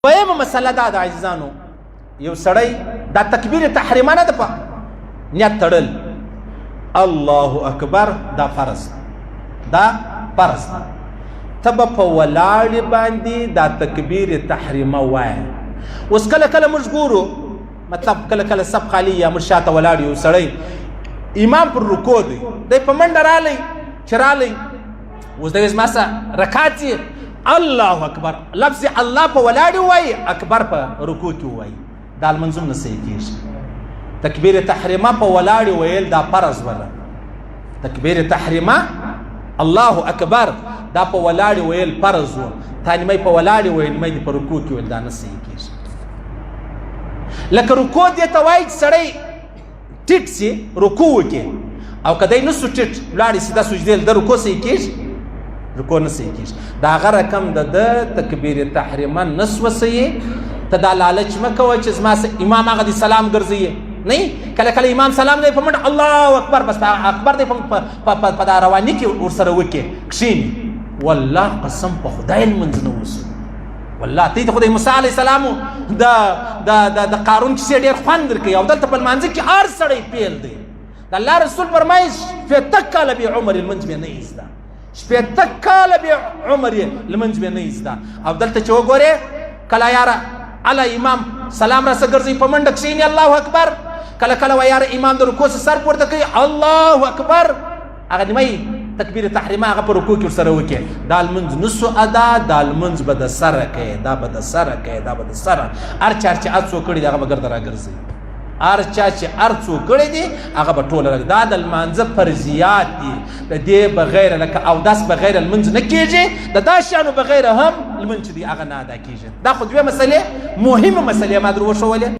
دویمه مسله دا د عزیزانو یو سړی دا تکبیر تحریمه نه ده په نیت تړل الله اکبر دا فرض ته به په ولاړې باندې دا تکبیر تحریمه وایه. اوس کله کله موږ ګورو مطلب کله کله سب خالی یا موږ شاته ولاړ یو سړی امام پر رکوع دی په منډه رالی چې رالی اوس دی زما سره رکعت یې الله اکبر لفظ الله په ولاړې ووایي اکبر په رکوع کې ووایي دا لمونځ هم نه صحیح کېږي. تکبیر تحریمه په ولاړې ویل دا فرض وله. تکبیر تحریمه الله اکبر دا په ولاړې ویل فرض و تا نیمه په ولاړې ویل نیمه دې په رکوع کې ویل دا نه صحیح کېږي. لکه رکوع دې ته وایي چې سړی ټیټ سي رکوع وکړي او که دی نسو ټیټ ولاړې سیده سجدې د رکوع صحیح کېږي؟ رکوع نه صحیح کېږي. د هغه رقم د تکبیر تحریمه نسوه صحیح. ته دا لالچ مه کوه چې زما امام هغه دې سلام ګرځوي نه کله کله امام سلام دی په منډه الله اکبر بس اکبر دی په دا رواني کې ورسره وکړي کښېني والله قسم په خدای لمونځ نه وسو والله ته د خدای موسی علیه السلام د قارون کیسې ډېر خوند درکوي او دلته په لمانځه کې هر سړی فیل دی. د الله رسول فرمایي شپېته کاله بې عمر یې لمونځ مې نه ایسته شپېته کاله بې عمر یې لمونځ مې نه ایسته او دلته چې وګورې کله یاره الله امام سلام راسه ګرځوي په منډه کښېني الله اکبر کله کله وایي یاره امام د رکوع سر پورته کوي الله اکبر هغه نیمه تکبیر تحریمه هغه په رکوع کې ورسره وکړي دا لمونځ نسو ادا دا لمونځ به د سره کوي دا به د سره هر چا چې هر څو کړي دي هغه به ګرده راګرځوي هر چا چې هر څو کړي دي هغه به ټوله دا د لمانځه فرضیات دي د دې بغیر لکه اودس بغیر لمونځ نه کېږي د دا شیانو بغیر هم لمونځ چې دي هغه نه ادا کېږي. دا خو دوه مسلې مهمه مسلې ما در وښولې.